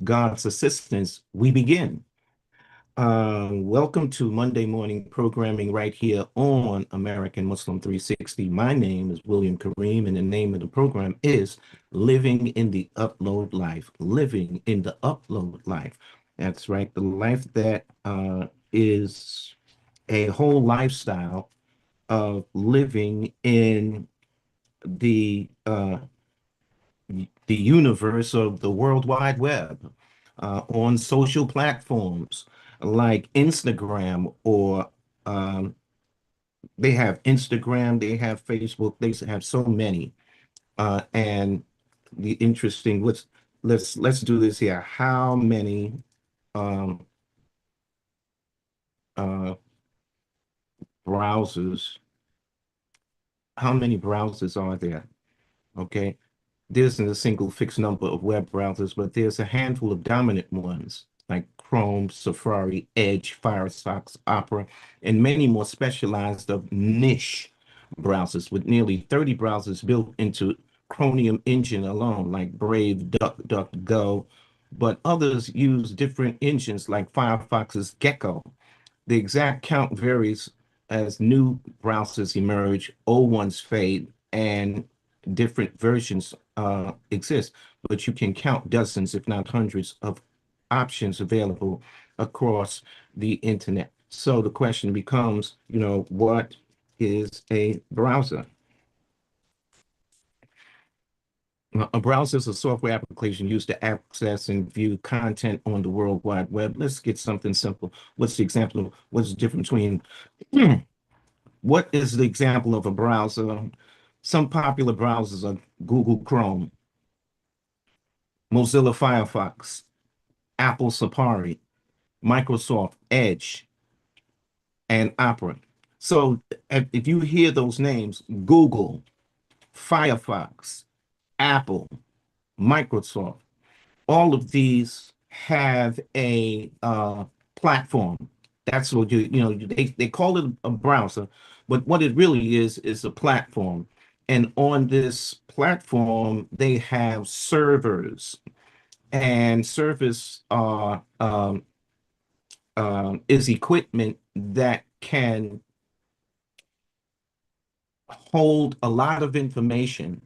God's assistance, we begin. Welcome to Monday morning programming right here on American Muslim 360. My name is William Kareem, and the name of the program is Living in the Upload Life. Living in the Upload Life. That's right, the life that is a whole lifestyle of living in the uh, the universe of the World Wide Web on social platforms like Instagram or um, they have Instagram, they have Facebook, they have so many. And the interesting, let's do this here. How many um, uh, browsers? How many browsers are there? Okay. There isn't a single fixed number of web browsers, but there's a handful of dominant ones like Chrome, Safari, Edge, Firefox, Opera, and many more specialized of niche browsers with nearly 30 browsers built into Chromium engine alone, like Brave, DuckDuckGo, but others use different engines like Firefox's Gecko. The exact count varies as new browsers emerge, old ones fade, and different versions exist, but you can count dozens, if not hundreds, of options available across the internet. So the question becomes, what is a browser? A browser is a software application used to access and view content on the World Wide Web. Let's get something simple. What's the example of what's the difference between what is the example of a browser? Some popular browsers are Google Chrome, Mozilla Firefox, Apple Safari, Microsoft Edge, and Opera. So if you hear those names, Google, Firefox, Apple, Microsoft, all of these have a platform. That's what they call it a browser, but what it really is a platform. And on this platform, they have servers, and servers are is equipment that can hold a lot of information.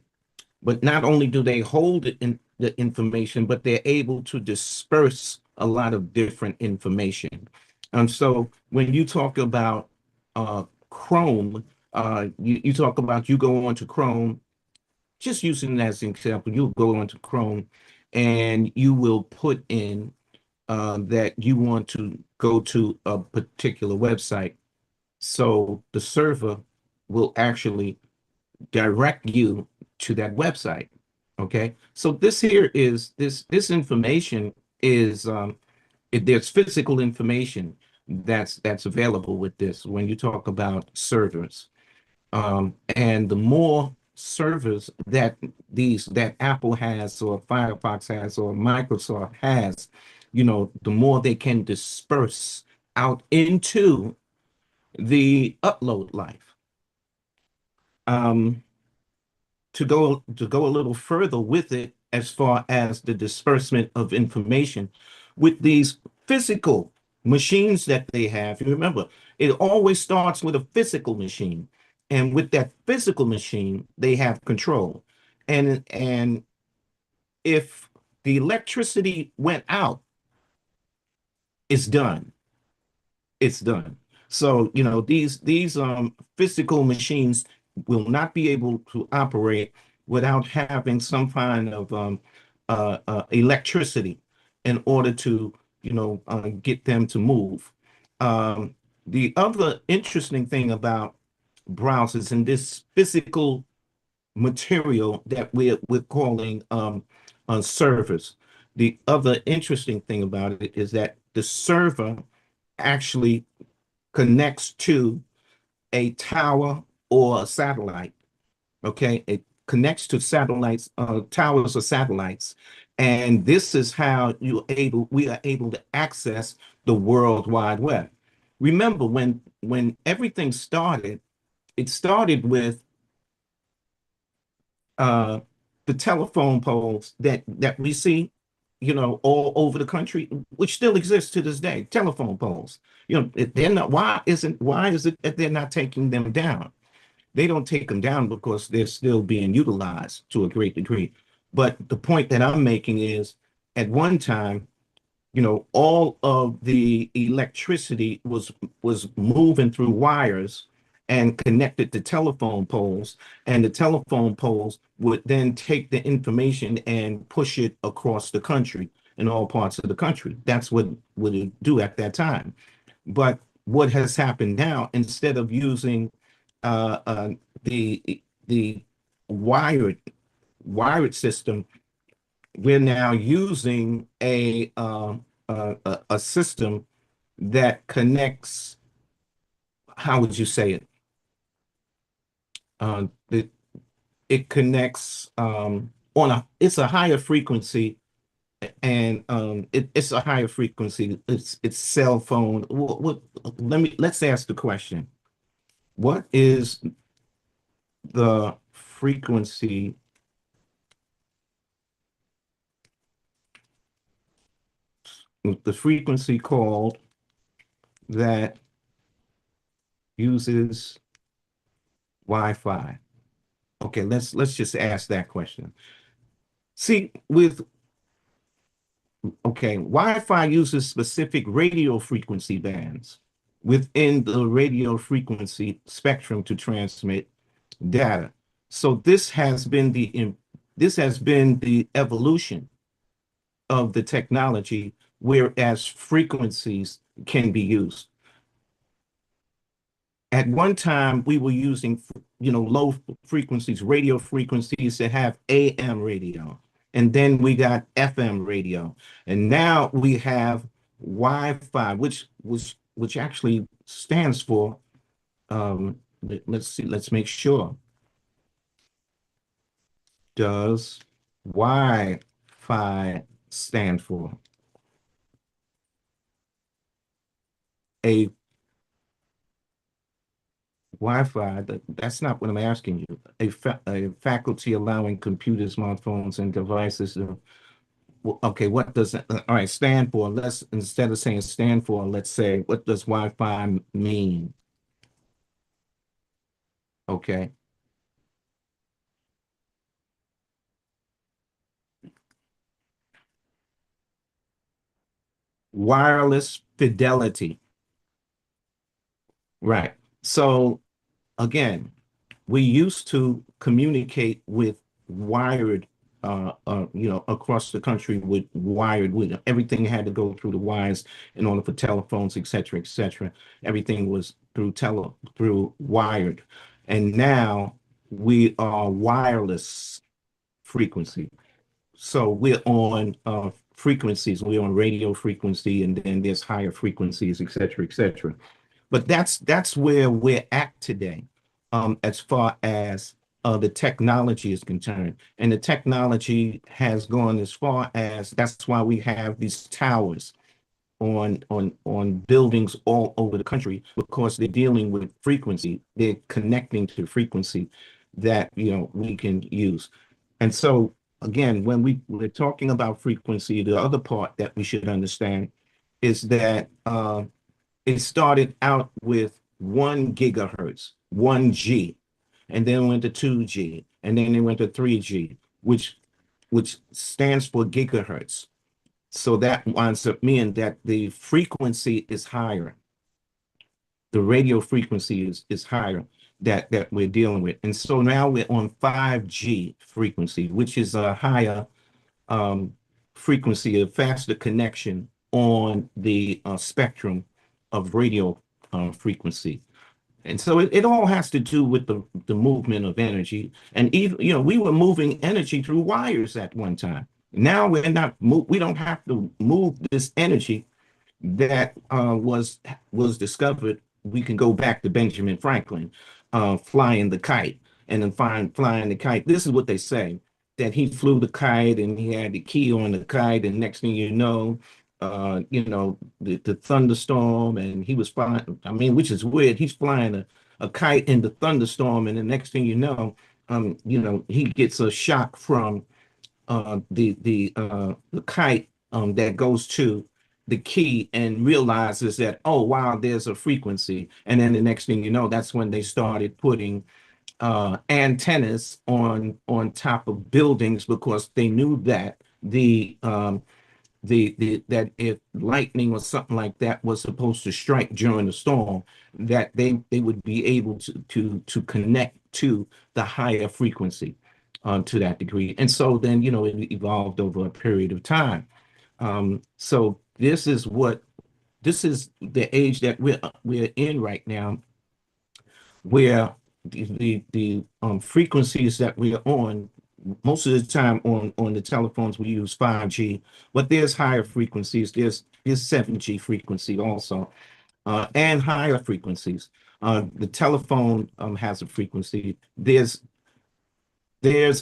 But not only do they hold it in the information, but they're able to disperse a lot of different information. And so when you talk about Chrome, you talk about you go onto Chrome, just using that as an example, you'll go onto Chrome and you will put in that you want to go to a particular website. So the server will actually direct you to that website. Okay. So this information is there's physical information that's available with this when you talk about servers. And the more servers that Apple has or Firefox has or Microsoft has, the more they can disperse out into the upload life. Um, to go a little further with it as far as the disbursement of information with these physical machines that they have. You remember, it always starts with a physical machine. And with that physical machine, they have control. And if the electricity went out, it's done. It's done. So, these physical machines will not be able to operate without having some kind of electricity in order to, get them to move. Um, the other interesting thing about browsers and this physical material that we're calling servers. The other interesting thing about it is that the server actually connects to a tower or a satellite. Okay, it connects to satellites, towers or satellites, and this is how we are able to access the World Wide Web. Remember, when everything started, it started with uh, the telephone poles that we see. all over the country, which still exists to this day, telephone poles. They're not, why is it that they're not taking them down? They don't take them down because they're still being utilized to a great degree. But the point that I'm making is at one time, all of the electricity was moving through wires and connected to telephone poles, and the telephone poles would then take the information and push it across the country in all parts of the country. That's what would it do at that time. But what has happened now, instead of using the wired wired system, we're now using a system that connects. How would you say it? It it connects on a. It's a higher frequency, and it's a higher frequency. It's cell phone. Let's ask the question. What is the frequency? The frequency called that uses Wi-Fi. Okay, let's just ask that question. See, Wi-Fi uses specific radio frequency bands within the radio frequency spectrum to transmit data. So this has been the evolution of the technology, whereas frequencies can be used. At one time, we were using, low frequencies, radio frequencies that have AM radio. And then we got FM radio. And now we have Wi-Fi, which actually stands for, let's see, let's make sure. Does Wi-Fi stand for? A Wi-Fi, that's not what I'm asking you. A faculty allowing computers, smartphones, and devices to, well, okay, what does it, all right, stand for? Let's, instead of saying stand for, let's say, what does Wi-Fi mean? Okay. Wireless fidelity. Right. So again, we used to communicate with wired, across the country with wired, with everything had to go through the wires in order for telephones, et cetera, et cetera. Everything was through wired. And now we are wireless frequency. So we're on frequencies, we're on radio frequency, and then there's higher frequencies, et cetera, et cetera. But that's where we're at today, as far as the technology is concerned. And the technology has gone as far as that's why we have these towers on buildings all over the country, because they're dealing with frequency. They're connecting to frequency that we can use. And so again, when we're talking about frequency, the other part that we should understand is that it started out with 1 gigahertz, 1G, and then went to 2G, and then it went to 3G, which stands for gigahertz. So that winds up meaning that the frequency is higher. The radio frequency is higher that we're dealing with. And so now we're on 5G frequency, which is a higher frequency, a faster connection on the spectrum of radio frequency. And so it all has to do with the movement of energy. And even, we were moving energy through wires at one time. Now we don't have to move this energy that was discovered. We can go back to Benjamin Franklin flying the kite, and then flying the kite. This is what they say, that he flew the kite and he had the key on the kite, and next thing you know, the thunderstorm, and he was flying. I mean, which is weird. He's flying a kite in the thunderstorm, and the next thing you know, he gets a shock from the kite that goes to the key and realizes that, oh wow, there's a frequency, and then the next thing you know, that's when they started putting antennas on top of buildings because they knew that the that if lightning or something like that was supposed to strike during the storm, that they would be able to connect to the higher frequency to that degree. And so then, it evolved over a period of time. So this is the age that we're in right now, where the frequencies that we are on, most of the time on the telephones we use 5G, but there's higher frequencies. There's 7G frequency also, and higher frequencies. The telephone has a frequency. There's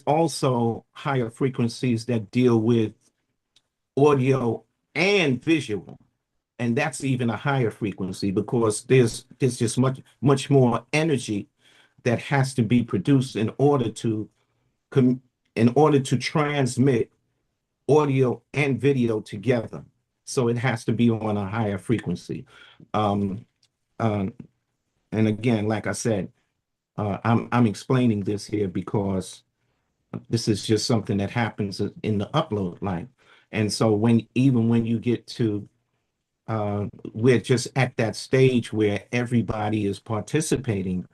also higher frequencies that deal with audio and visual, and that's even a higher frequency because there's just much more energy that has to be produced com- in order to transmit audio and video together. So it has to be on a higher frequency. Um, uh, and again, like I said, I'm explaining this here because this is just something that happens in the upload line. And so even when you get to we're just at that stage where everybody is participating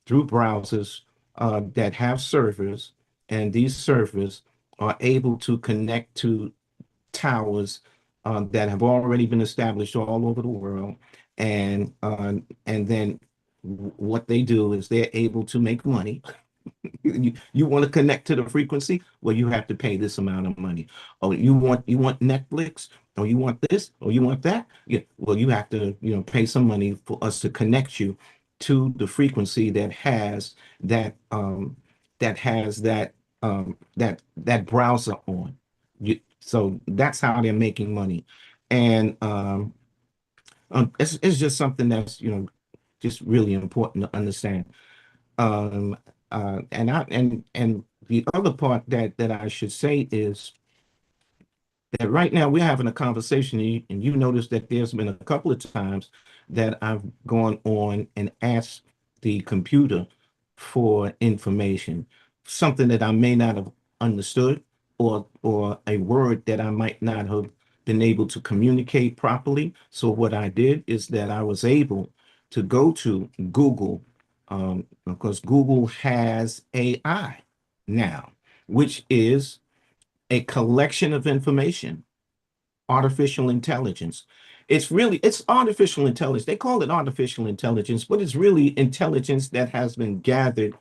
through browsers that have servers, and these servers are able to connect to towers that have already been established all over the world, and then what they do is they're able to make money. You want to connect to the frequency? Well, you have to pay this amount of money. Oh, you want Netflix? Or you want this? Or you want that? Yeah. Well, you have to, pay some money for us to connect you to the frequency that has that browser on. So that's how they're making money. And it's just something that's, just really important to understand. Um, and the other part that I should say is that right now we're having a conversation, and you notice that there's been a couple of times that I've gone on and asked the computer for information, something that I may not have understood, or a word that I might not have been able to communicate properly. So what I did is that I was able to go to Google, because Google has AI now, which is a collection of information, artificial intelligence. It's artificial intelligence. They call it artificial intelligence, but it's really intelligence that has been gathered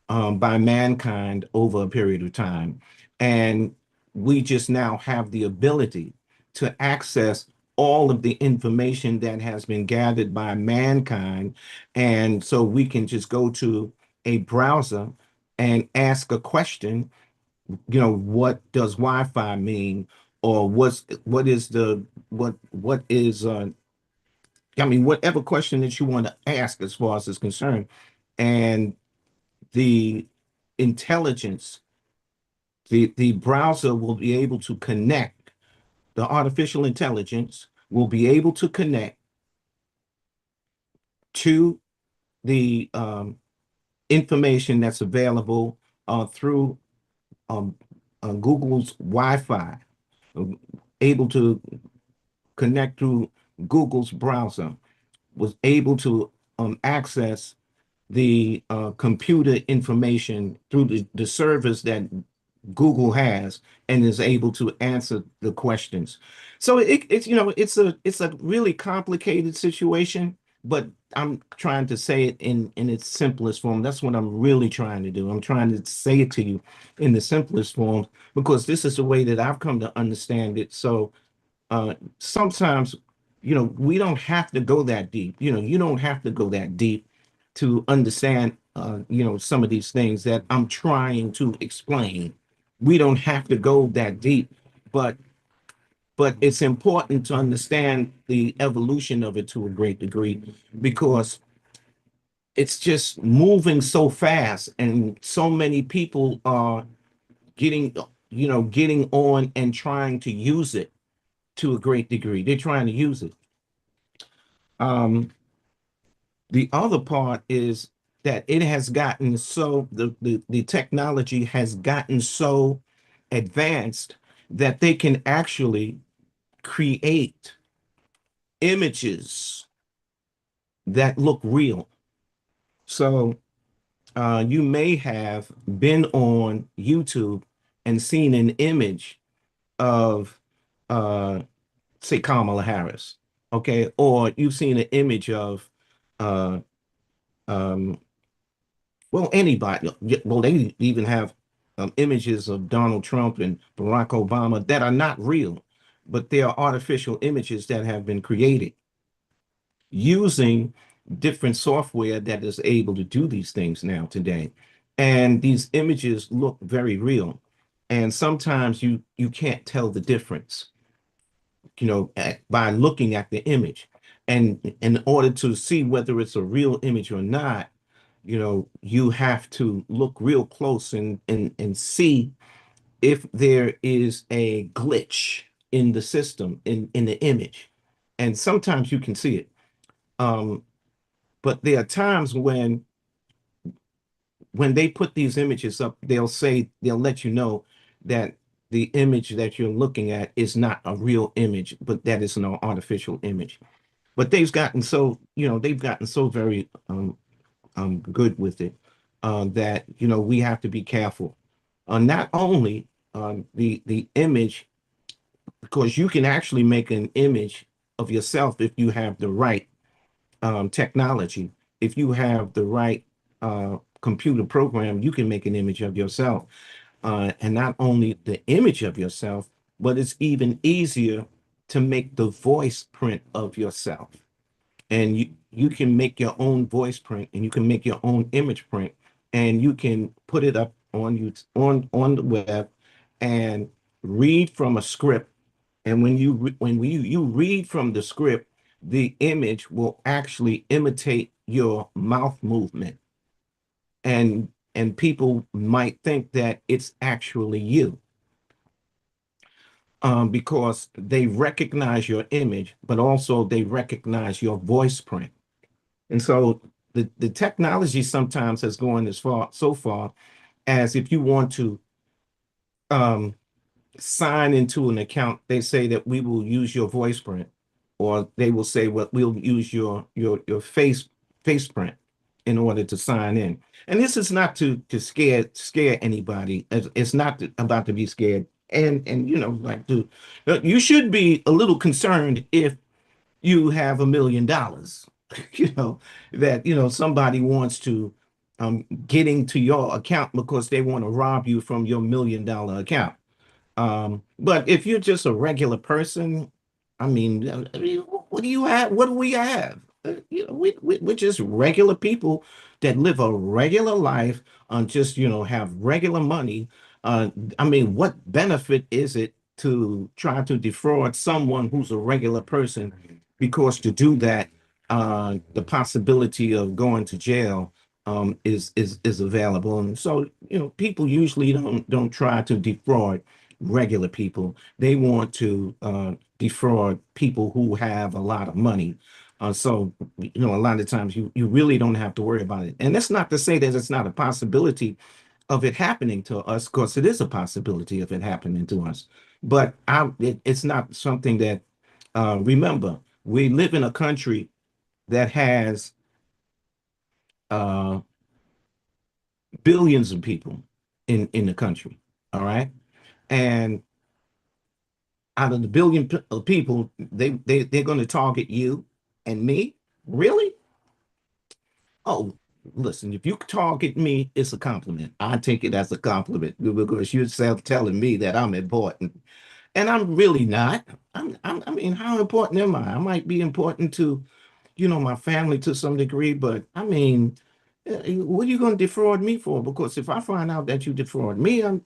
by mankind over a period of time. And we just now have the ability to access all of the information that has been gathered by mankind. And so we can just go to a browser and ask a question, what does Wi-Fi mean? Or what is I mean, whatever question that you want to ask as far as is concerned. And the intelligence, the browser will be able to connect, the artificial intelligence will be able to connect to the information that's available through um, Google's Wi-Fi, uh, able to connect through Google's browser, was able to access the computer information through the servers that Google has, and is able to answer the questions. So it's a really complicated situation, but I'm trying to say it in its simplest form. That's what I'm really trying to do. I'm trying to say it to you in the simplest form because this is the way that I've come to understand it. So sometimes, we don't have to go that deep. You don't have to go that deep to understand, some of these things that I'm trying to explain. We don't have to go that deep, but it's important to understand the evolution of it to a great degree because it's just moving so fast, and so many people are getting getting on and trying to use it to a great degree. They're trying to use it. Um, the other part is that it has gotten so the technology has gotten so advanced that they can actually create images that look real. So you may have been on YouTube and seen an image of, uh, say, Kamala Harris, okay, or you've seen an image of, uh, um, well, anybody. Well, they even have images of Donald Trump and Barack Obama that are not real, but they are artificial images that have been created using different software that is able to do these things now today. And these images look very real. And sometimes you can't tell the difference, by looking at the image. And in order to see whether it's a real image or not, you have to look real close and see if there is a glitch in the system in the image. And sometimes you can see it. Um, but there are times when they put these images up, they'll let you know that the image that you're looking at is not a real image, but that is an artificial image. But they've gotten so very good with it, that we have to be careful. Not only the image, because you can actually make an image of yourself if you have the right technology. If you have the right computer program, you can make an image of yourself. And not only the image of yourself, but it's even easier to make the voice print of yourself. And you can make your own voice print, and you can make your own image print, and you can put it up on you on the web and read from a script. And when you read from the script, the image will actually imitate your mouth movement, and people might think that it's actually you, because they recognize your image, but also they recognize your voice print. And so the technology sometimes has gone so far as, if you want to um, sign into an account, they say that we will use your voice print, or they will say, well, we'll use your face print in order to sign in. And this is not to scare anybody. It's not about to be scared. And like, you should be a little concerned if you have $1 million, you know, that somebody wants to get into your account because they want to rob you from your $1 million account. But if you're just a regular person, I mean, what do you have? What do we have? We're just regular people that live a regular life, just, have regular money. Uh, I mean, what benefit is it to try to defraud someone who's a regular person? Because to do that, the possibility of going to jail is available. And so, people usually don't try to defraud regular people. They want to defraud people who have a lot of money. So, a lot of times you really don't have to worry about it. And that's not to say that it's not a possibility of it happening to us, because it is a possibility of it happening to us. But it's not something that, remember, we live in a country that has uh, billions of people in the country. All right. And out of the billion of people, they're going to target you and me. Really? Oh, listen, if you target me, it's a compliment. I take it as a compliment, because you're telling me that I'm important, and I'm really not. I mean, how important am I? I might be important to, my family to some degree, but I mean, what are you going to defraud me for? Because if I find out that you defraud me, I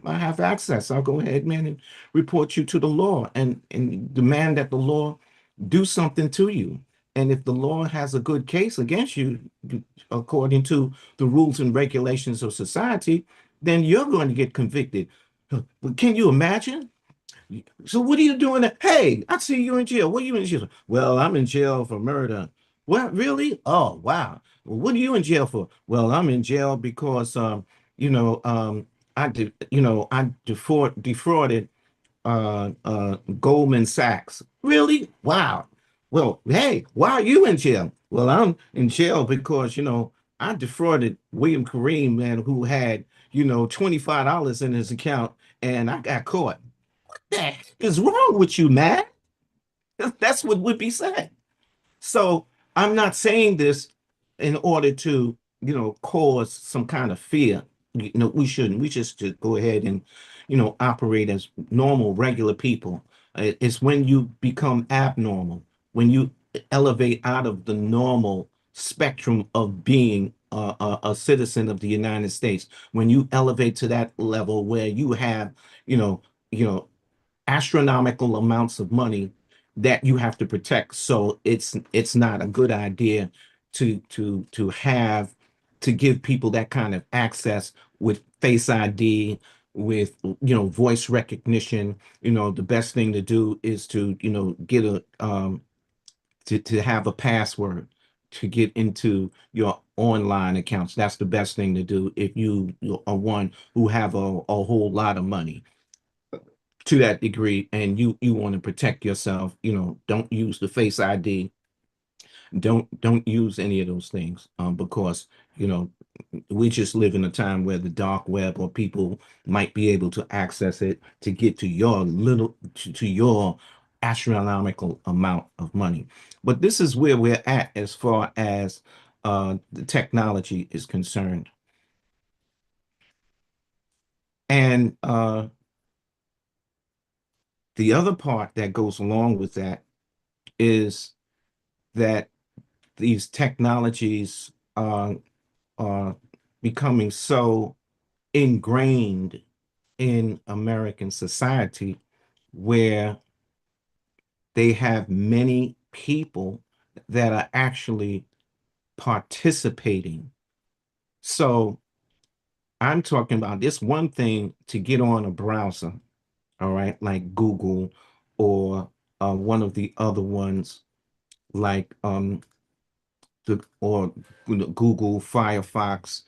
have access. I'll go ahead, man, and report you to the law, and demand that the law do something to you. And if the law has a good case against you, according to the rules and regulations of society, then you're going to get convicted. But can you imagine? So what are you doing? Hey, I see you in jail. What are you in jail? Well, I'm in jail for murder. What, really? Oh, wow. Well, what are you in jail for? Well, I'm in jail because you know, I did, I defrauded Goldman Sachs. Really? Wow. Well, hey, why are you in jail? Well, I'm in jail because, I defrauded William Kareem, man, who had, $25 in his account, and I got caught. What the heck is wrong with you, man? That's what would be said. So I'm not saying this in order to, cause some kind of fear. We shouldn't. We just to go ahead and, operate as normal, regular people. It's when you become abnormal, when you elevate out of the normal spectrum of being a citizen of the United States, when you elevate to that level where you have, you know, you know, astronomical amounts of money that you have to protect. So it's not a good idea to have to give people that kind of access with Face ID, with voice recognition. The best thing to do is to get a to have a password to get into your online accounts. That's the best thing to do if you are one who have a whole lot of money to that degree, and you want to protect yourself. Don't use the Face ID. Don't use any of those things, because you know we just live in a time where the dark web or people might be able to access it to get to your astronomical amount of money. But this is where we're at as far as the technology is concerned. And the other part that goes along with that is that these technologies are becoming so ingrained in American society where they have many people that are actually participating. So I'm talking about this one thing to get on a browser, all right, like Google or one of the other ones like or Google, Firefox,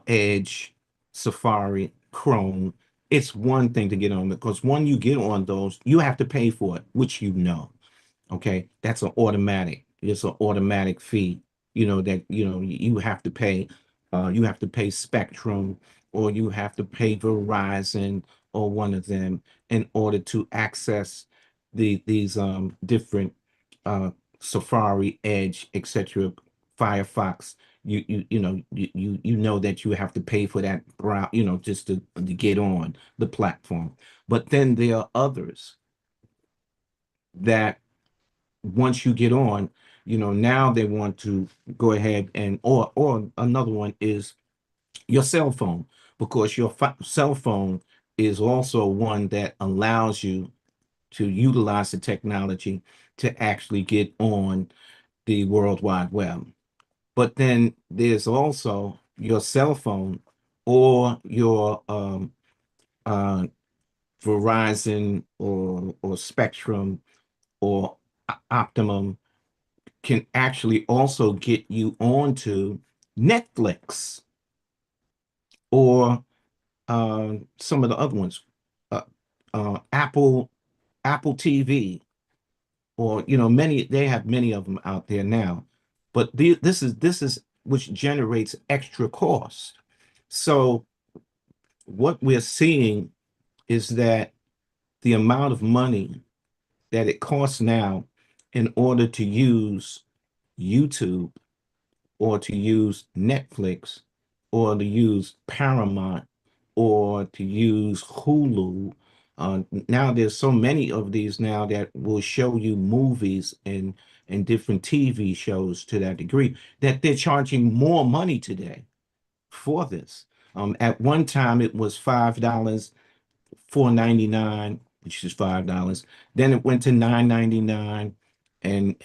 Edge, Safari, Chrome. It's one thing to get on because when you get on those, you have to pay for it, which you know. Okay, that's an automatic. It's an automatic fee. That you have to pay. You have to pay Spectrum, or you have to pay Verizon, or one of them in order to access these different uh, Safari, Edge, etc. Firefox. You know that you have to pay for that brow. Just to get on the platform. But then there are others that once you get on, now they want to go ahead and or another one is your cell phone, because your cell phone is also one that allows you to utilize the technology to actually get on the World Wide Web. But then there's also your cell phone or your uh, Verizon or Spectrum or Optimum can actually also get you onto Netflix or some of the other ones, uh, Apple TV, or many. They have many of them out there now, but this is which generates extra cost. So what we're seeing is that the amount of money that it costs now in order to use YouTube or to use Netflix or to use Paramount or to use Hulu. Now there's so many of these now that will show you movies and different TV shows to that degree that they're charging more money today for this. At one time it was $5, 4.99, which is $5. Then it went to 9.99, and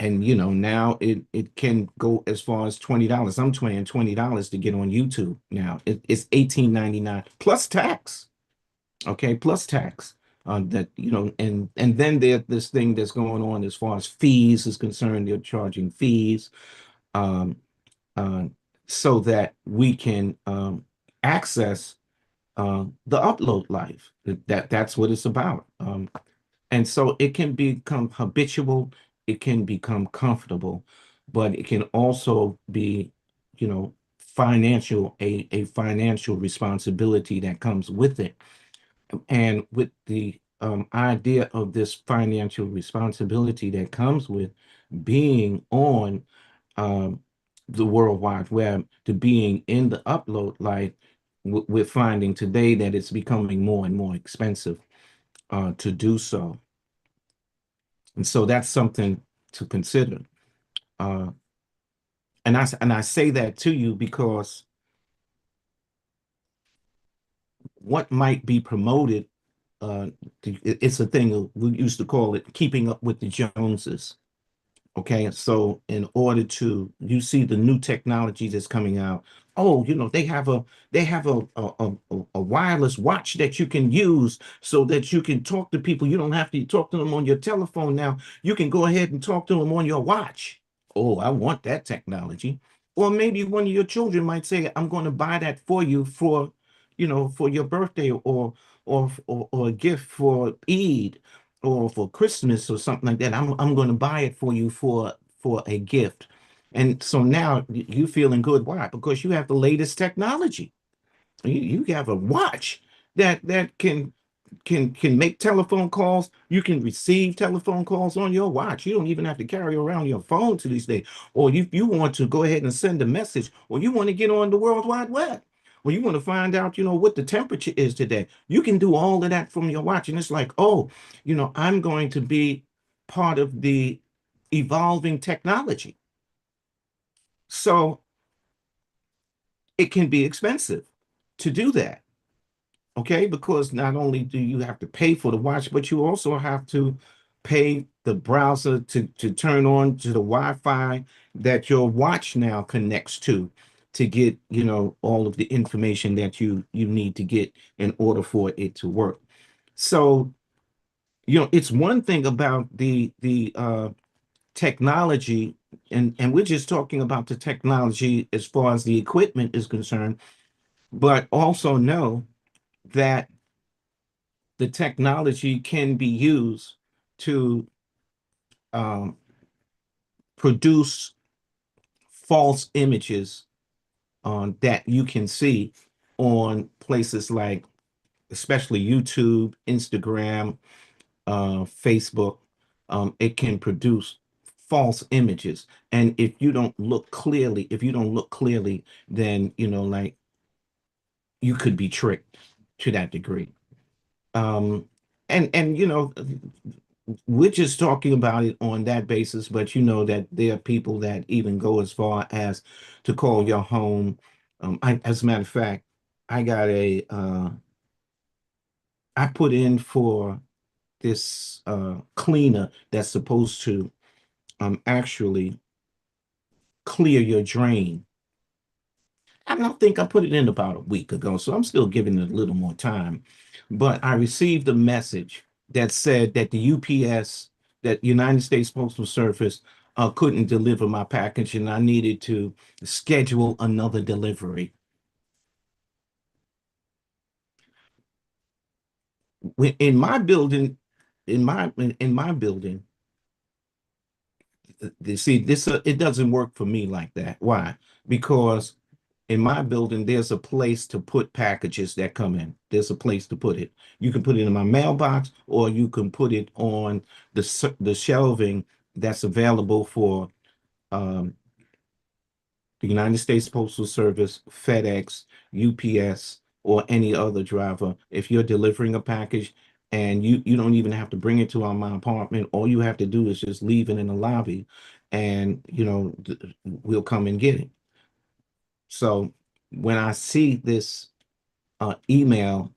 now it can go as far as $20. I'm paying $20 to get on YouTube now. It's 18.99 plus tax. Okay, plus tax that and then there's this thing that's going on as far as fees is concerned. They're charging fees um, uh, so that we can access the upload life. That's what it's about. And so it can become habitual, it can become comfortable, but it can also be, a financial responsibility that comes with it. And with the idea of this financial responsibility that comes with being on um, the World Wide Web, to being in the upload life, we're finding today that it's becoming more and more expensive to do so. And so that's something to consider. Uh, and I say that to you because what might be promoted, uh, it's a thing we used to call it keeping up with the Joneses. Okay, so in order to, you see the new technology that's coming out. Oh, they have a wireless watch that you can use so that you can talk to people. You don't have to talk to them on your telephone now. You can go ahead and talk to them on your watch. Oh, I want that technology. Or maybe one of your children might say, "I'm going to buy that for you for your birthday or a gift for Eid or for Christmas or something like that. I'm going to buy it for you for a gift." And so now you feeling good. Why? Because you have the latest technology. You have a watch that can make telephone calls. You can receive telephone calls on your watch. You don't even have to carry around your phone to these days. Or you want to go ahead and send a message, or you want to get on the World Wide Web, or you want to find out, what the temperature is today. You can do all of that from your watch. And it's like, oh, I'm going to be part of the evolving technology. So it can be expensive to do that. Okay, because not only do you have to pay for the watch, but you also have to pay the browser to turn on to the Wi-Fi that your watch now connects to get, all of the information that you need to get in order for it to work. So, it's one thing about the technology, and we're just talking about the technology as far as the equipment is concerned, but also know that the technology can be used to um, produce false images that you can see on places like, especially YouTube, Instagram, Facebook. It can produce false images, and if you don't look clearly, then like you could be tricked to that degree. Um, and we're just talking about it on that basis, but you know that there are people that even go as far as to call your home. As a matter of fact, I got I put in for this cleaner that's supposed to actually clear your drain. I don't think I put it in about a week ago, so I'm still giving it a little more time. But I received a message that said that the UPS, that United States Postal Service, couldn't deliver my package, and I needed to schedule another delivery. In my building, in my building, see this it doesn't work for me like that. Why? Because in my building, there's a place to put packages that come in. There's a place to put it. You can put it in my mailbox, or you can put it on the shelving that's available for um, the United States Postal Service, FedEx, UPS, or any other driver. If you're delivering a package and you don't even have to bring it to my apartment, all you have to do is just leave it in the lobby, and we'll come and get it. So when I see this email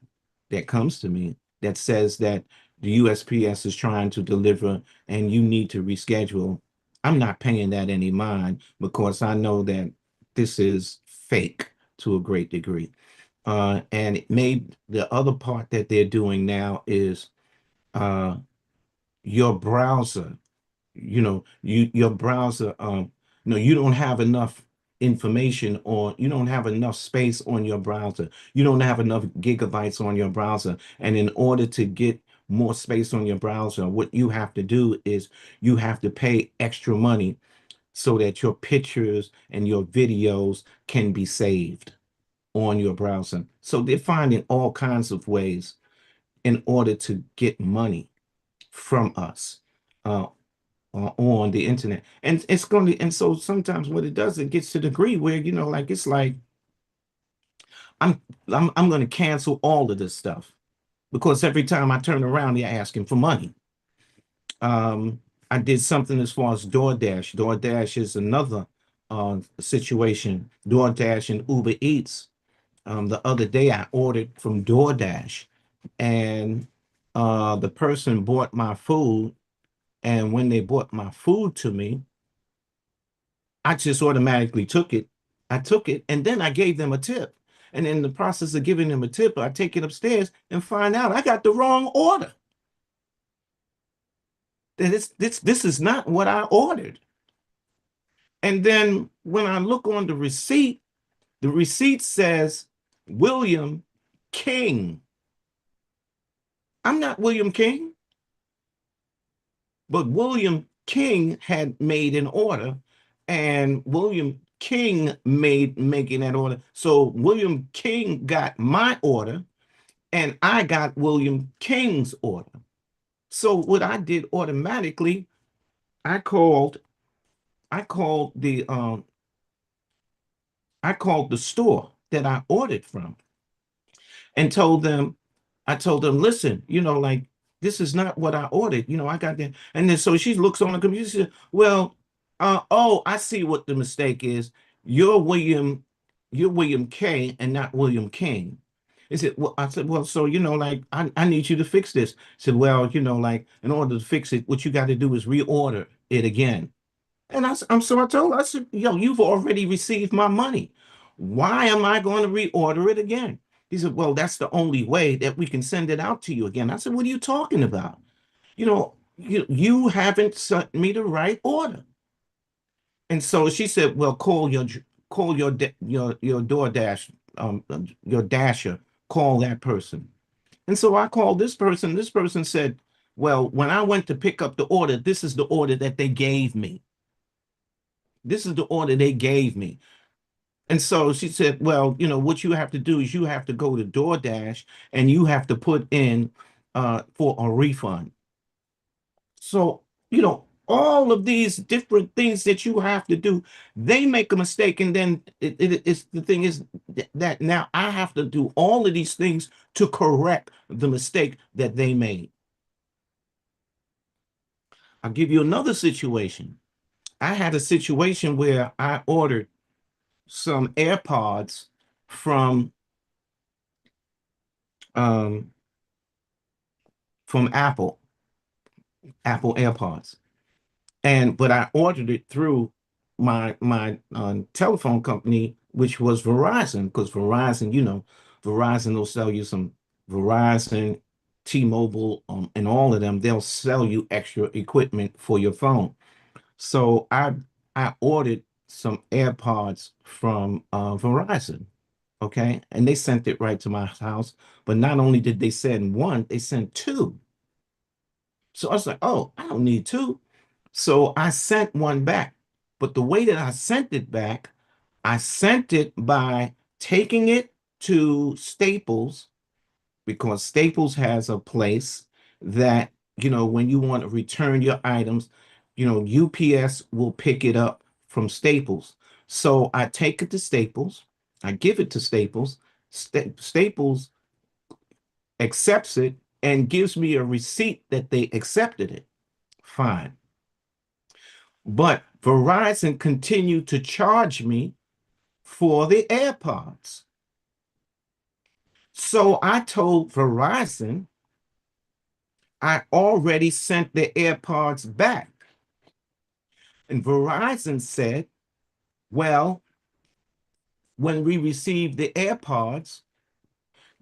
that comes to me that says that the USPS is trying to deliver and you need to reschedule, I'm not paying that any mind, because I know that this is fake to a great degree. And it made the other part that they're doing now is uh, your browser. Your browser. No, you don't have enough information, or you don't have enough space on your browser. You don't have enough gigabytes on your browser. And in order to get more space on your browser, what you have to do is you have to pay extra money so that your pictures and your videos can be saved on your browser. So they're finding all kinds of ways in order to get money from us uh, on the internet. And it's going to, and so sometimes what it does, it gets to the degree where, like it's like I'm I'm going to cancel all of this stuff because every time I turn around, they're asking for money. Um, I did something as far as DoorDash. DoorDash is another situation. DoorDash and Uber Eats. The other day, I ordered from DoorDash, and the person bought my food. And when they brought my food to me, I just automatically took it. I took it, and then I gave them a tip. And in the process of giving them a tip, I take it upstairs and find out I got the wrong order. That this is not what I ordered. And then when I look on the receipt says William King. I'm not William King, but William King had made an order, and William King made making that order. So William King got my order, and I got William King's order. So what I did automatically, I called, I called the um, I called the store that I ordered from and I told them, listen, like this is not what I ordered. I got that. And then so she looks on the computer, she said, well, oh, I see what the mistake is. You're William, you're William K and not William King. I said, well, so, like, I need you to fix this. Said, well, like, in order to fix it, what you got to do is reorder it again. And so I told her, I said, yo, you've already received my money. Why am I going to reorder it again? He said, well, that's the only way that we can send it out to you again. I said, what are you talking about? You haven't sent me the right order. And so she said, well, call your DoorDash, your dasher, call that person. And so I called this person. This person said, well, when I went to pick up the order, this is the order that they gave me. This is the order they gave me. And so she said, well, what you have to do is you have to go to DoorDash and you have to put in for a refund. So, all of these different things that you have to do, they make a mistake. And then it's the thing is that now I have to do all of these things to correct the mistake that they made. I'll give you another situation. I had a situation where I ordered some AirPods from um, from Apple AirPods, and but I ordered it through my telephone company, which was Verizon, because Verizon, Verizon will sell you some Verizon, T-Mobile, and all of them. They'll sell you extra equipment for your phone. So I ordered some AirPods from Verizon. Okay. And they sent it right to my house. But not only did they send one, they sent two. So I was like, oh, I don't need two. So I sent one back. But the way that I sent it back, I sent it by taking it to Staples, because Staples has a place that, when you want to return your items, UPS will pick it up from Staples. So I take it to Staples, I give it to Staples, Staples accepts it and gives me a receipt that they accepted it. Fine. But Verizon continued to charge me for the AirPods. So I told Verizon I already sent the AirPods back. And Verizon said, well, when we received the AirPods,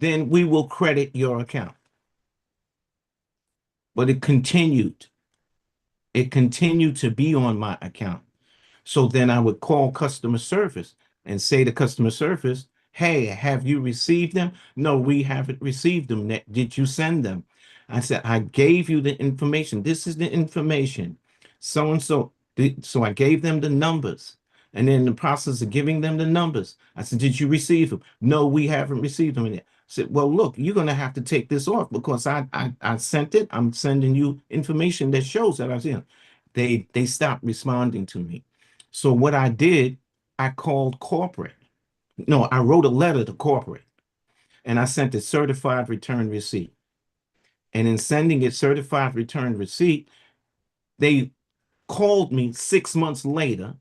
then we will credit your account. But it continued to be on my account. So then I would call customer service and say to customer service, hey, have you received them? No, we haven't received them. Did you send them? I said, I gave you the information. This is the information. So and so. So I gave them the numbers. And in the process of giving them the numbers, I said, did you receive them? No, we haven't received them yet. I said, well, look, you're going to have to take this off because I sent it. I'm sending you information that shows that I was in. They stopped responding to me. So what I did, I called corporate. No, I wrote a letter to corporate and I sent a certified return receipt. And in sending it certified return receipt, they called me 6 months later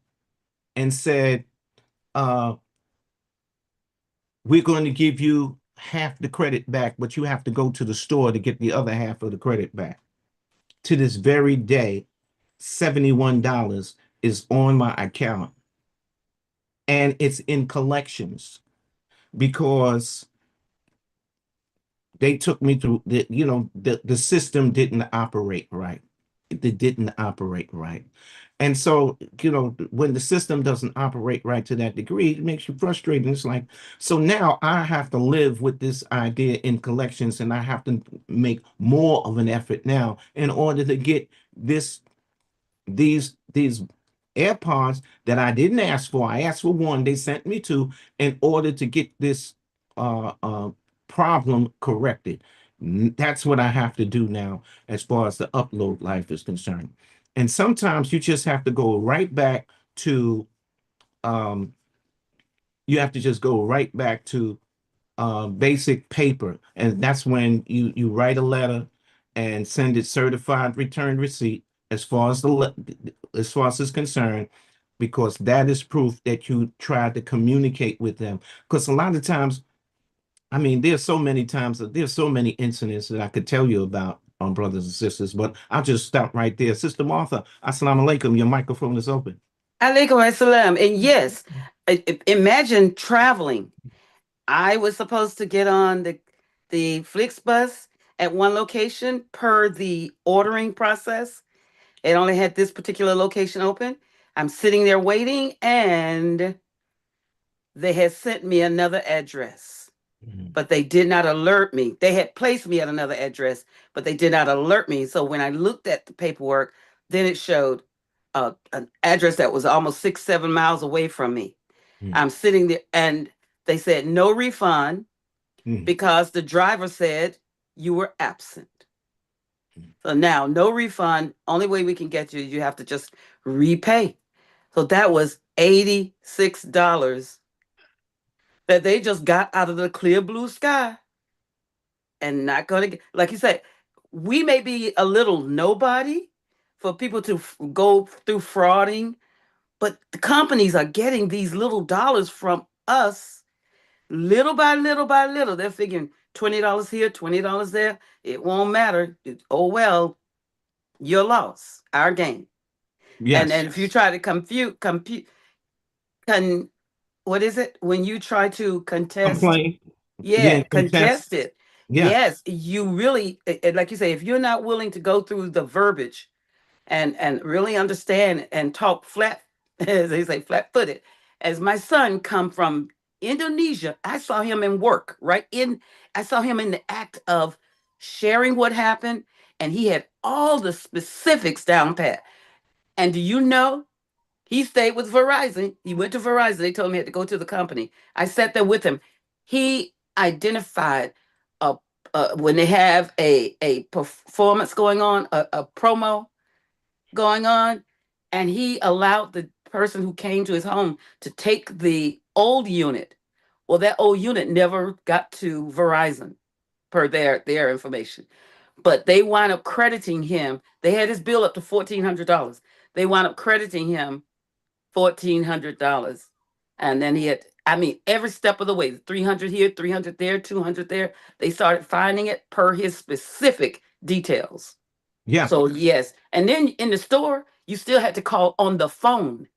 and said, uh, we're going to give you half the credit back, but you have to go to the store to get the other half of the credit back. To this very day, $71 is on my account and it's in collections because they took me through the system didn't operate right. It didn't operate right. And so, when the system doesn't operate right to that degree, it makes you frustrated. It's like, so now I have to live with this idea in collections and I have to make more of an effort now in order to get these AirPods that I didn't ask for. I asked for one, they sent me two in order to get this uh, uh, problem corrected. That's what I have to do now as far as the upload life is concerned. And sometimes you just have to go right back to um, you have to just go right back to basic paper, and that's when you write a letter and send it certified return receipt as far as it's concerned, because that is proof that you tried to communicate with them. Because a lot of times, I mean, there's so many incidents that I could tell you about on brothers and sisters, but I'll just stop right there. Sister Martha, assalamu alaikum. Your microphone is open. Alaikum assalam. And yes, imagine traveling. I was supposed to get on the Flixbus at one location per the ordering process. It only had this particular location open. I'm sitting there waiting, and they had sent me another address, Mhm. but they did not alert me. They had placed me at another address, but they did not alert me. So when I looked at the paperwork, then it showed an address that was almost 6, 7 miles away from me. Mhm. I'm sitting there, and they said no refund Mhm. because the driver said you were absent. So now, no refund. Only way we can get you, you have to just repay. So that was $86 that they just got out of the clear blue sky and not going to get, like you said, we may be a little nobody for people to go through frauding, but the companies are getting these little dollars from us little by little by little. They're figuring $20 here, $20 there. It won't matter. Oh, well, your loss, our gain. And Yes. then if you try to con, what is it? When you try to contest, Complain. Yeah, yeah, contest. contest it. Yeah. Yes, you really, like you say, if you're not willing to go through the verbiage and really understand and talk flat, as they say, flat footed. As my son come from Indonesia, I saw him in work, right in, I saw him in the act of sharing what happened, and he had all the specifics down pat. And do you know, he stayed with Verizon. He went to Verizon. They told him he had to go to the company. I sat there with him. He identified a, when they have a performance going on, a promo going on, and he allowed the person who came to his home to take the old unit. Well, that old unit never got to Verizon per their information, but they wound up crediting him. They had his bill up to $1,400. They wound up crediting him $1,400, and then he had. I mean, every step of the way, 300 here, 300 there, 200 there. They started finding it per his specific details. Yeah. So yes, and then in the store, you still had to call on the phone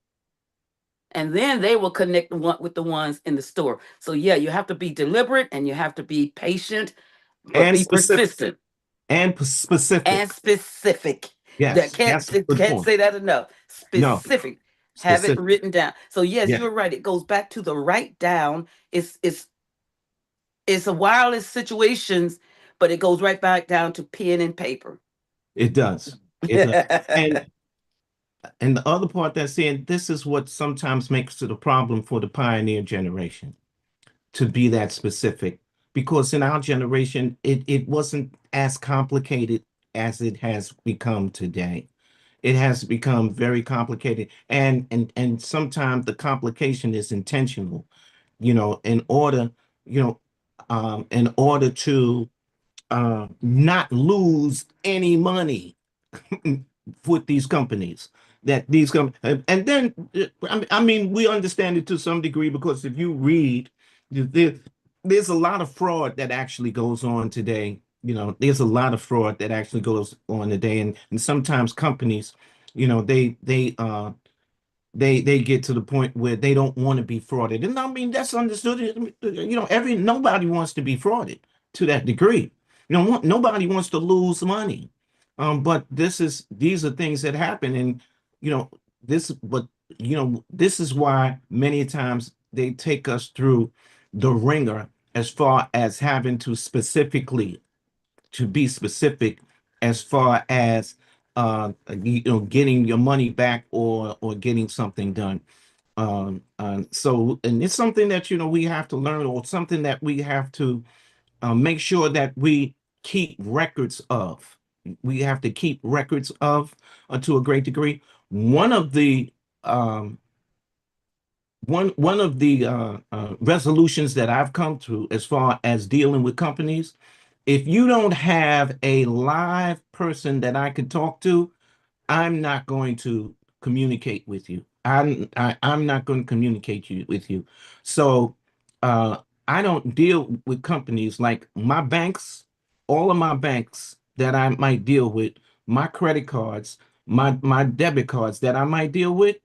and then they will connect the one with the ones in the store. So yeah, you have to be deliberate and you have to be patient, but And be specific. persistent And and specific. specific. That Yes, can't that's a good can't point. say that enough. No, Specific. Have it specific. written down. So yes, Yeah, you're right. It goes back to the write down. It's a wireless situations, but it goes right back down to pen and paper. it does. It does. And and the other part that's saying this is what sometimes makes it a problem for the pioneer generation to be that specific. Because in our generation, it wasn't as complicated as it has become today. It has become very complicated. And sometimes the complication is intentional, in order, in order to not lose any money with these companies that these come and then I mean we understand it to some degree because if you read there, there's a lot of fraud that actually goes on today. There's a lot of fraud that actually goes on today, and sometimes companies, they get to the point where they don't want to be frauded. And I mean, that's understood. Every nobody wants to be frauded to that degree. Nobody wants to lose money. But these are things that happen, and you know, but this is why many times they take us through the ringer as far as having to be specific as far as getting your money back or getting something done. So and it's something that we have to learn, or something that we have to make sure that we keep records of. We have to keep records of to a great degree. One of the um, one of the resolutions that I've come to as far as dealing with companies, if you don't have a live person that I can talk to, I'm not going to communicate with you. I'm not going to communicate with you. So uh, I don't deal with companies like my banks. All of my banks that I might deal with, my credit cards, my debit cards that I might deal with.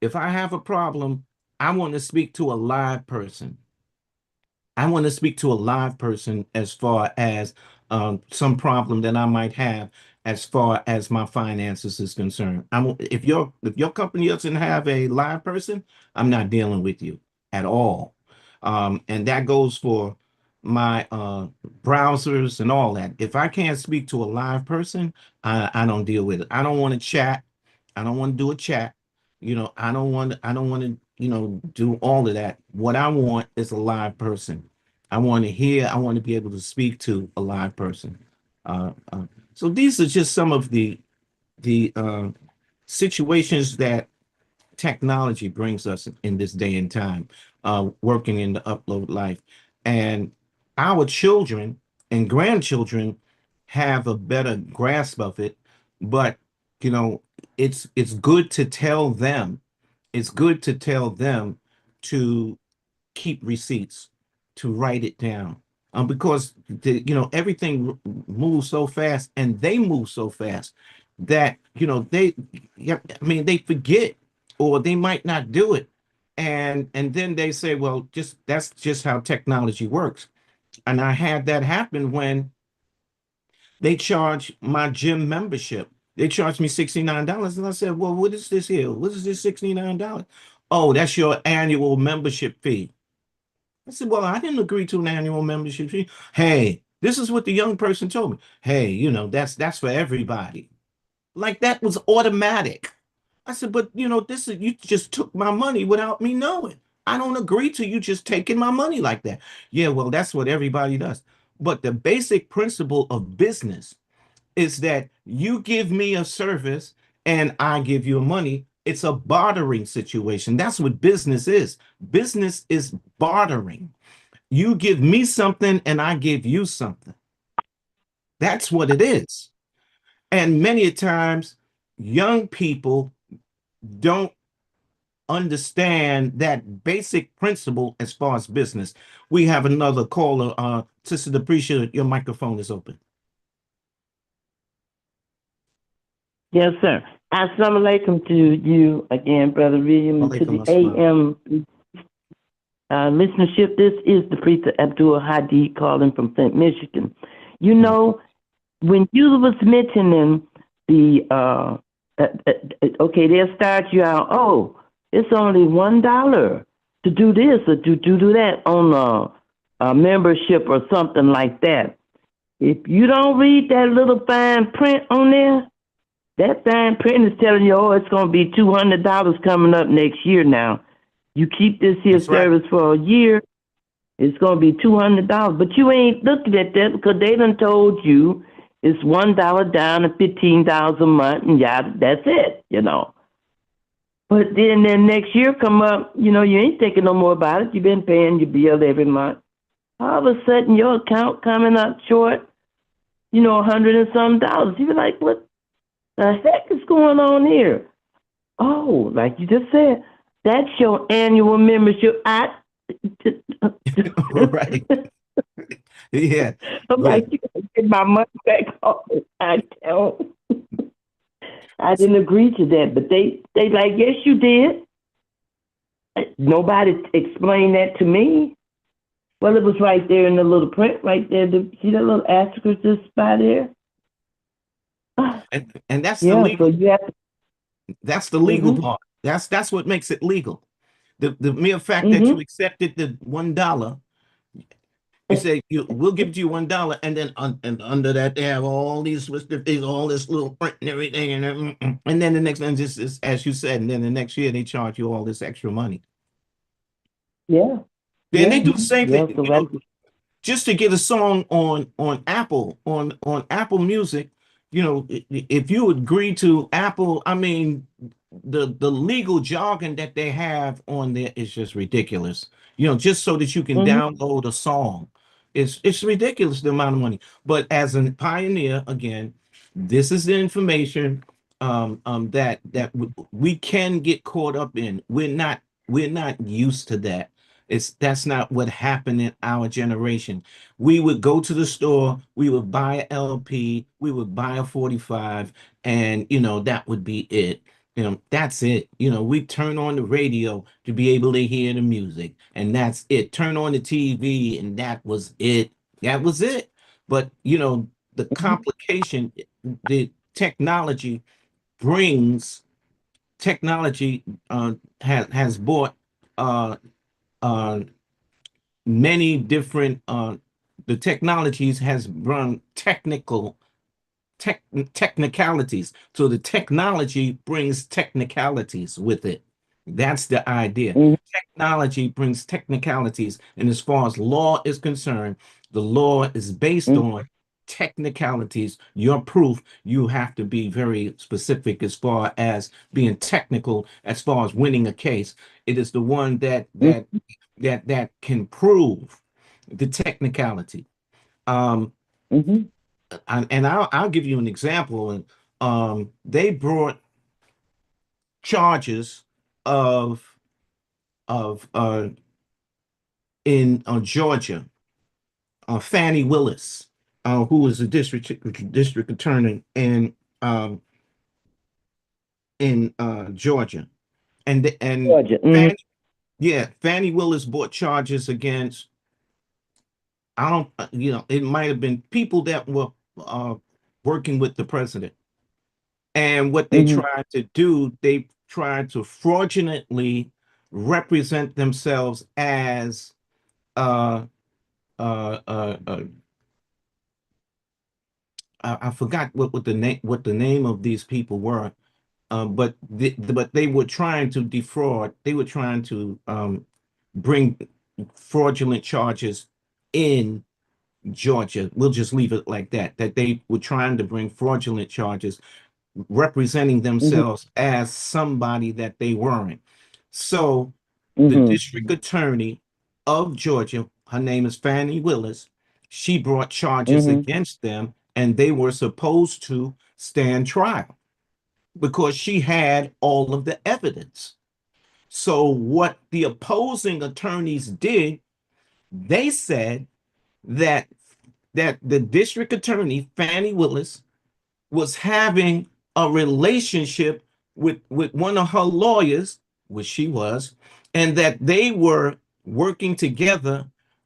If I have a problem, I want to speak to a live person. I want to speak to a live person as far as some problem that I might have as far as my finances is concerned. If your company doesn't have a live person, I'm not dealing with you at all. And that goes for my browsers and all that. If I can't speak to a live person, I don't deal with it. I don't want to chat. I don't want to do a chat. I don't want to do all of that. What I want is a live person. I want to be able to speak to a live person. So these are just some of the situations that technology brings us in this day and time, working in the upload life. And our children and grandchildren have a better grasp of it, but you know, it's good to tell them, it's good to tell them to keep receipts, to write it down. Because everything moves so fast, and they move so fast that yeah, I mean, they forget, or they might not do it, and then they say, well, just that's just how technology works. And I had that happen when they charged my gym membership. They charged me $69, and I said, well, what is this here? What is this $69? Oh, that's your annual membership fee. I said, well, I didn't agree to an annual membership fee. Hey, this is what the young person told me. Hey, that's for everybody. Like that was automatic. I said, but this is you just took my money without me knowing. I don't agree to you just taking my money like that. Yeah, well, that's what everybody does. But the basic principle of business is that you give me a service and I give you money. It's a bartering situation. That's what business is. Business is bartering. You give me something and I give you something. That's what it is. And many times, young people don't understand that basic principle as far as business. We have another caller. Sister Deprecia, your microphone is open. Yes, sir. Assalamu alaikum to you again, Brother William, and to Alaikum the assalam. AM listenership. This is the Priest Abdul Hadi calling from Flint, Michigan. You Mm. know, when you was mentioning the, okay, they'll start you out, oh, it's only $1 to do this or to do that on a membership or something like that. If you don't read that little fine print on there, that fine print is telling you, oh, it's going to be $200 coming up next year now. You keep this here That's right. service for a year, it's going to be $200. But you ain't looking at that because they done told you it's $1 down and $15 a month, and yeah, that's it. But then next year come up, you ain't thinking no more about it. You've been paying your bill every month. All of a sudden, your account coming up short, 100 and some dollars. You be like, what the heck is going on here? Oh, like you just said, that's your annual membership. Right. Yeah. I'm Yeah. like, you gotta get my money back off. I don't. I didn't agree to that, but they like, yes, you did. Nobody explained that to me. Well, it was right there in the little print, right there. See that little asterisk just by there? And that's the Yeah. So legal, you have to. that's the legal Mhm. part. That's what makes it legal. The mere fact that you Mhm. accepted the $1, you say we'll give it to you $1, and then and under that they have all these twisted things, all this little print and everything, and then the next one just is as you said, and then the next year they charge you all this extra money. Yeah. Then they Yeah. do the same Yeah. thing, So like. just to get a song on Apple on Apple Music, if you agree to Apple, I mean, the legal jargon that they have on there is just ridiculous. Just so that you can Mhm. download a song, it's ridiculous the amount of money. But as a pioneer, again, this is the information that we can get caught up in. We're not used to that. That's not what happened in our generation. We would go to the store, we would buy a LP, we would buy a 45, and that would be it. That's it. We turn on the radio to be able to hear the music, and that's it. Turn on the TV, and that was it. That was it. But the Mhm. complication, the brings technology has brought uh, uh, many different the technologies has run tech technicalities. So the technology brings technicalities with it. That's the idea. Mhm. Technology brings technicalities, and as far as law is concerned, the law is based Mhm. on technicalities. Your proof, you have to be very specific as far as being technical, as far as winning a case. It is the one that can prove the technicality. Um, Mhm. and I'll give you an example. And they brought charges of of in Georgia, Fannie Willis, who was a district attorney um, in Georgia, and Georgia. Mhm. Fannie, yeah, Fannie Willis brought charges against, I don't, it might have been people that were uh, working with the president. And what they Mhm. tried to do, they tried to fraudulently represent themselves as uh, uh, uh, uh, I forgot what the name of these people were, but they were trying to defraud. They were trying to bring fraudulent charges in Georgia. We'll just leave it like that. That they were trying to bring fraudulent charges representing Mhm. themselves as somebody that they weren't. So the Mhm. district attorney of Georgia, her name is Fannie Willis, she brought charges Mhm. against them, and they were supposed to stand trial because she had all of the evidence. So what the opposing attorneys did, they said that the district attorney Fannie Willis was having a relationship with one of her lawyers, which she was, and that they were working together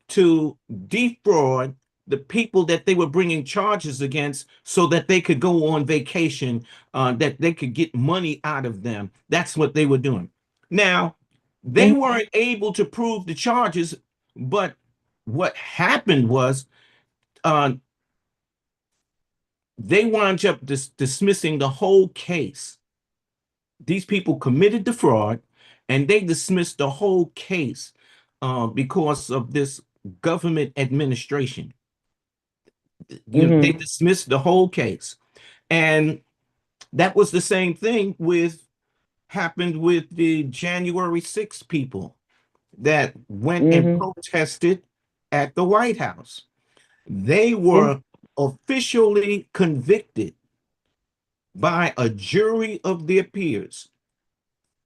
to defraud the people that they were bringing charges against so that they could go on vacation, that they could get money out of them. That's what they were doing. Now, they Mhm. weren't able to prove the charges, but what happened was uh, they wound up dismissing the whole case. These people committed the fraud, and they dismissed the whole case because of this government administration. They Mhm. dismissed the whole case, and that was the same thing with happened with the January 6th people that went and Mhm. protested at the White House. They Yeah. were officially convicted by a jury of their peers.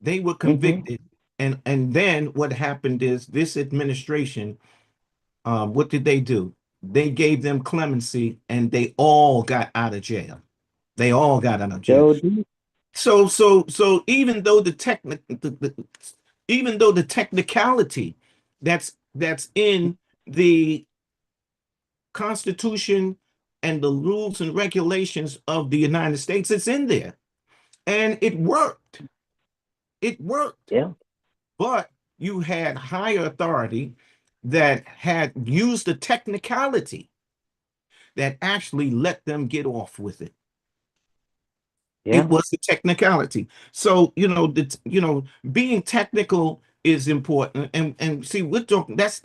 They were Mhm. convicted, and then what happened is this administration, what did they do? They gave them clemency, and they all got out of jail. They all got out of jail. So do. So even though even though the technicality that's in the Constitution and the rules and regulations of the United States, it's in there, and it worked. It worked. Yeah. But you had higher authority that had used the technicality that actually let them get off with it. It Yeah. was the technicality. So, being technical is important. And see, we're talking that's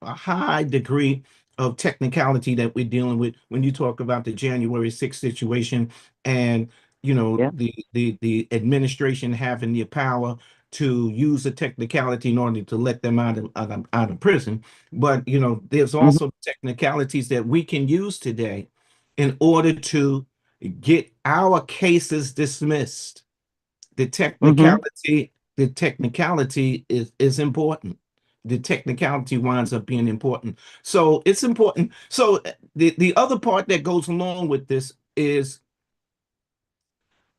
a high degree of technicality that we're dealing with when you talk about the January 6th situation and Yeah. the administration having the power to use the technicality in order to let them out of prison. But there's Mhm. also technicalities that we can use today in order to get our cases dismissed. The Mhm. technicality, the technicality is important. The technicality winds up being important. So it's important. So the other part that goes along with this is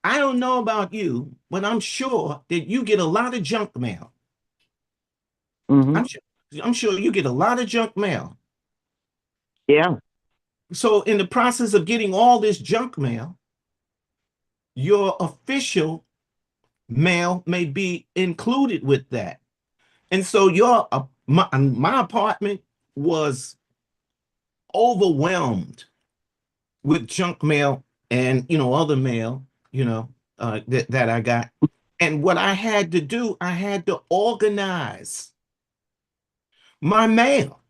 I don't know about you, but I'm sure that you get a lot of junk mail. I'm Mhm. sure I'm sure you get a lot of junk mail. Yeah. So in the process of getting all this junk mail, your official mail may be included with that. And so my apartment was overwhelmed with junk mail and other mail, that I got. And what I had to do, I had to organize my mail.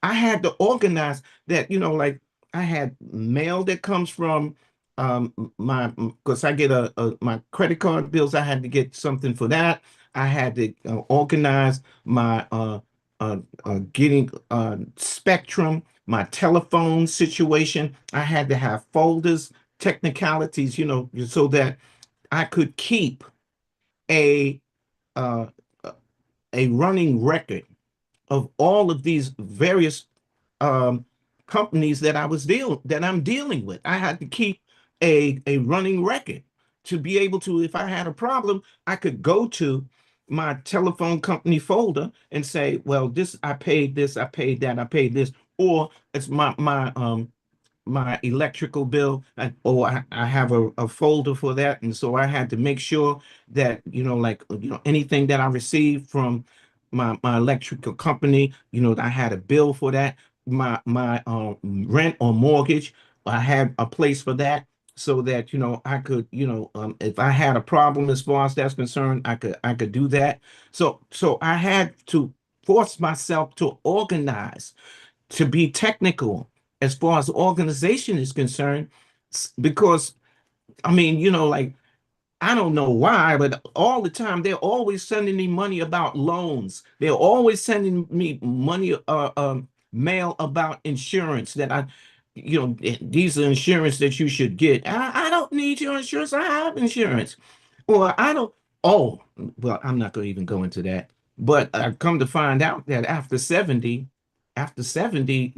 I had to organize that, like I had mail that comes from my because I get my credit card bills. I had to get something for that. I had to organize my getting Spectrum, my telephone situation. I had to have folders, technicalities, so that I could keep a uh, a running record of all of these various um, companies that I'm dealing with. I had to keep a running record to be able to, if I had a problem, I could go to my telephone company folder and say, well, I paid this, I paid that, I paid this, or it's my electrical bill, I have a folder for that. And so I had to make sure that, like, anything that I received from my electrical company, I had a bill for that. My rent or mortgage, I had a place for that so that, I could, if I had a problem as far as that's concerned, I could do that. So I had to force myself to organize, to be technical as far as organization is concerned, because I mean, like, I don't know why, but all the time they're always sending me money about loans. They're always sending me money, mail about insurance that these are insurance that you should get. I don't need your insurance. I have insurance. Or I don't. Oh, well, I'm not going to even go into that. But I've come to find out that after 70,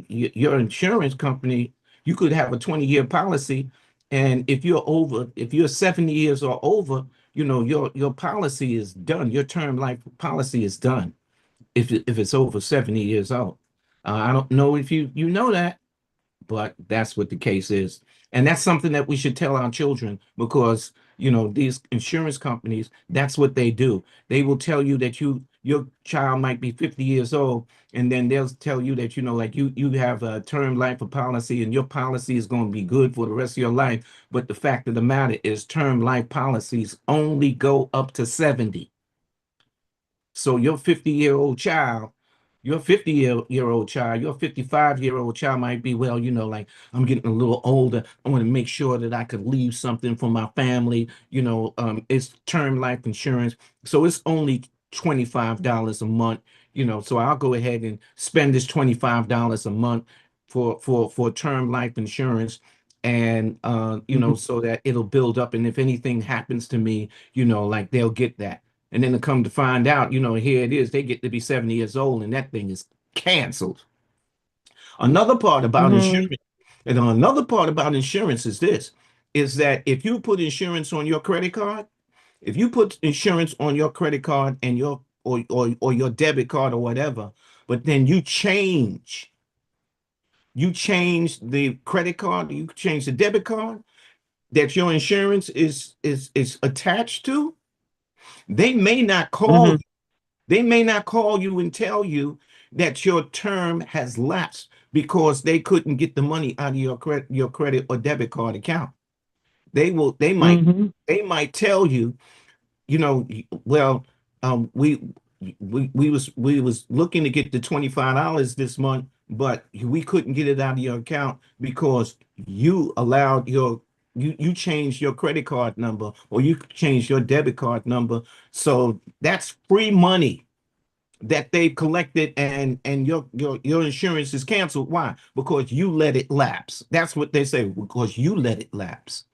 your insurance company, you could have a 20-year policy, And if you're 70 years or over, your policy is done. Your term life policy is done if it's over 70 years old. I don't know if you know that, but that's what the case is. And that's something that we should tell our children because, these insurance companies, that's what they do. They will tell you that your child might be 50 years old, and then they'll tell you that, like you have a term life of policy and your policy is going to be good for the rest of your life. But the fact of the matter is term life policies only go up to 70. So your 50-year-old child, your 50-year-old child, your 55-year-old child might be, well, like I'm getting a little older. I want to make sure that I could leave something for my family. It's term life insurance. So it's only $25 a month, so I'll go ahead and spend this $25 a month for term life insurance. And Hmm. so that it'll build up. And if anything happens to me, like they'll get that. And then to come to find out, here it is, they get to be 70 years old and that thing is canceled. Another part about Hmm. insurance, and another part about insurance is this, is that if you put insurance on your credit card, if you put insurance on your credit card and or your debit card or whatever, but then you change the credit card, you change the debit card that your insurance is attached to, they may not call Hmm. They may not call you and tell you that your term has lapsed because they couldn't get the money out of your credit or debit card account. They will Hmm. they might tell you, well, we we was looking to get the $25 this month, but we couldn't get it out of your account because you changed your credit card number or you changed your debit card number. So that's free money that they've collected, and your insurance is canceled. Why? Because you let it lapse. That's what they say, because you let it lapse.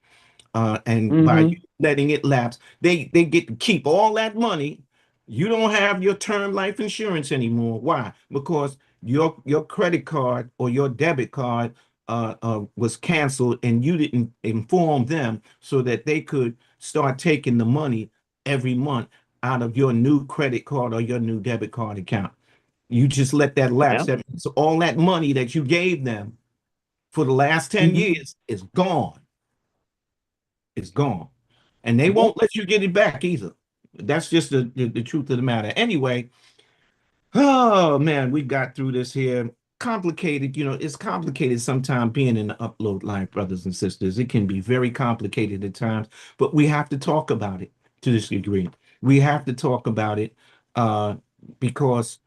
And by you Hmm. letting it lapse, they get to keep all that money. You don't have your term life insurance anymore. Why? Because your credit card or your debit card was canceled, and you didn't inform them so that they could start taking the money every month out of your new credit card or your new debit card account. You just let that lapse. Yeah. That means all that money that you gave them for the last 10 Hmm. years is gone. It's gone. And they Yeah. won't let you get it back either. That's just the truth of the matter. Anyway, oh man, we got through this here. Complicated, it's complicated sometimes being in the upload line, brothers and sisters. It can be very complicated at times, but we have to talk about it to this degree. We have to talk about it uh, because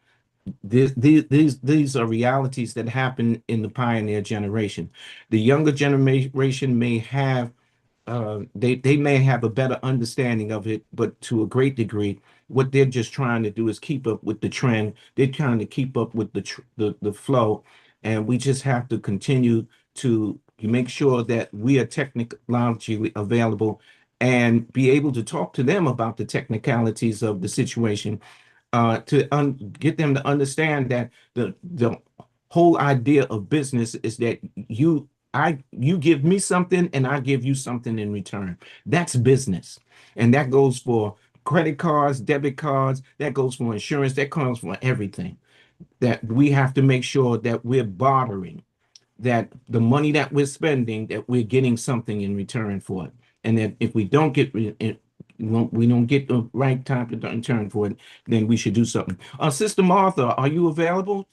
these are realities that happen in the pioneer generation. The younger generation may have they may have a better understanding of it, but to a great degree, what they're just trying to do is keep up with the trend. They're trying to keep up with the flow, and we just have to continue to make sure that we are technologically available and be able to talk to them about the technicalities of the situation, get them to understand that the whole idea of business is that you give me something and I give you something in return. That's business. And that goes for credit cards, debit cards, that goes for insurance, that goes for everything. That we have to make sure that we're bartering, that the money that we're spending, that we're getting something in return for it. And that if we don't get we don't get the right type of return for it, then we should do something. Sister Martha, are you available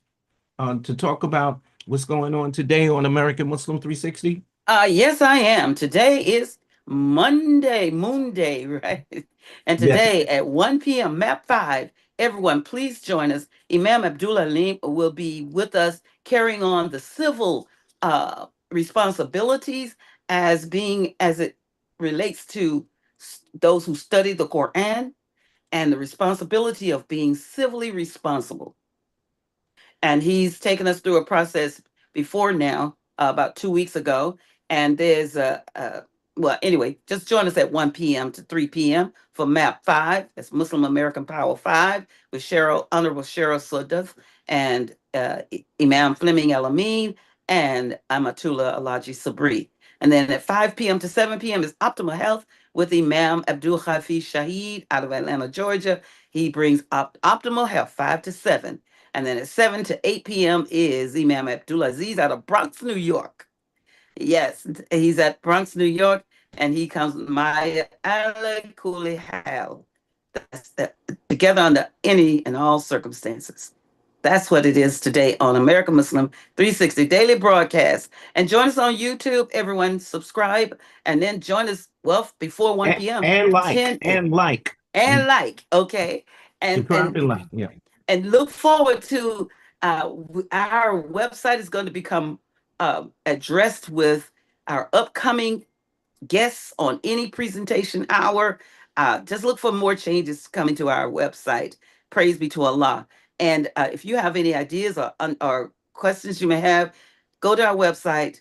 to talk about what's going on today on American Muslim 360? Yes, I am. Today is Monday, Moon Day, right? And Yes. today at 1 p.m., MAP 5, everyone, please join us. Imam Abdullah Aleem will be with us carrying on the civil responsibilities as it relates to those who study the Quran and the responsibility of being civilly responsible. And he's taken us through a process before now, about 2 weeks ago. And there's well, anyway, just join us at 1 p.m. to 3 p.m. for MAP 5. That's Muslim American Power 5 with Honorable Cheryl Sudaf and Imam Fleming El Amin and Amatullah Alaji Sabri. And then at 5 p.m. to 7 p.m. is Optimal Health with Imam Abdul Hafiz Shaheed out of Atlanta, Georgia. He brings Optimal Health 5 to 7. And then at 7 to 8 p.m. is Imam Abdul Aziz out of Bronx, New York. Yes, he's at Bronx, New York, and he comes Maya Kuli Hal. That's together under any and all circumstances. That's what it is today on American Muslim 360 Daily Broadcast. And join us on YouTube. Everyone subscribe and then join us, well, before 1 p.m. And like, 10 and like. and like, okay. Subscribe and like, yeah. And look forward to our website is going to become addressed with our upcoming guests on any presentation hour. Just look for more changes coming to our website. Praise be to Allah. And if you have any ideas or questions you may have, go to our website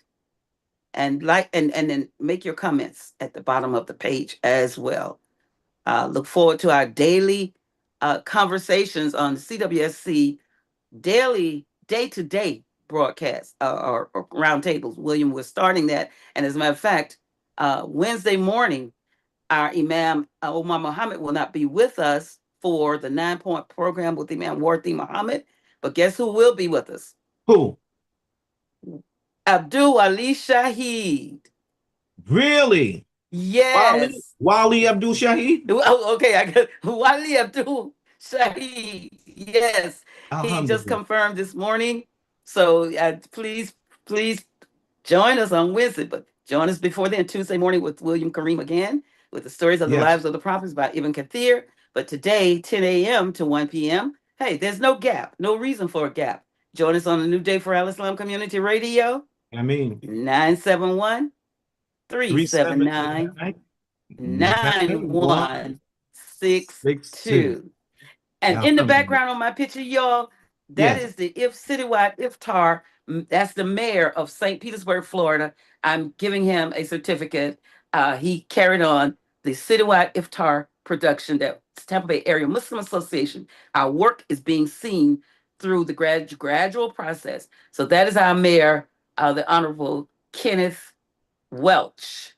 and then make your comments at the bottom of the page as well. Look forward to our daily conversations on CWSC daily, day-to-day broadcasts or roundtables. William, we're starting that. And as a matter of fact, Wednesday morning, our Imam Omar Muhammad will not be with us for the 9-point program with Imam Warthi Muhammad. But guess who will be with us? Who? Abdul Ali Shaheed. Really? Yes. Wali Abdul Shaheed? Oh, okay, I got Wali Abdul Shaheed. Yes. He just confirmed this morning. So please join us on Wednesday, but join us before then, Tuesday morning with William Kareem again, with the stories of the lives of the prophets by Ibn Kathir. But today, 10 a.m. to 1 p.m., hey, there's no gap, no reason for a gap. Join us on the New Day for Al Islam Community Radio. 971 379 9162. And in the background on my picture, y'all, that is the Citywide Iftar. That's the mayor of St. Petersburg, Florida. I'm giving him a certificate. He carried on the Citywide Iftar production that Tampa Bay Area Muslim Association. Our work is being seen through the gradual process. So that is our mayor, the Honorable Kenneth Welch.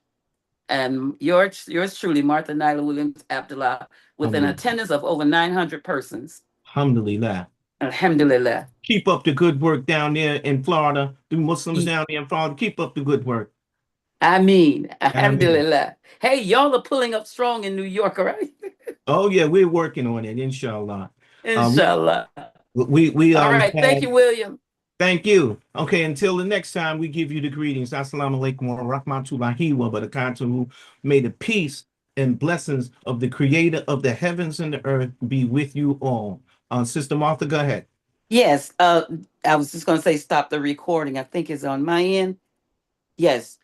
And yours truly, Martha Nyla Williams Abdullah, with an attendance of over 900 persons. Alhamdulillah. Alhamdulillah. Keep up the good work down there in Florida. The Muslims down there in Florida, keep up the good work. I mean, alhamdulillah. Hey, y'all are pulling up strong in New York, all right? Oh, yeah, we're working on it, inshallah. Inshallah. All right, thank you, William. Thank you. Okay, until the next time, we give you the greetings. Assalamu alaikum wa rahmatullahi wa barakatuhu. May the peace and blessings of the creator of the heavens and the earth be with you all. Sister Martha, go ahead. Yes, I was just going to say stop the recording. I think it's on my end. Yes.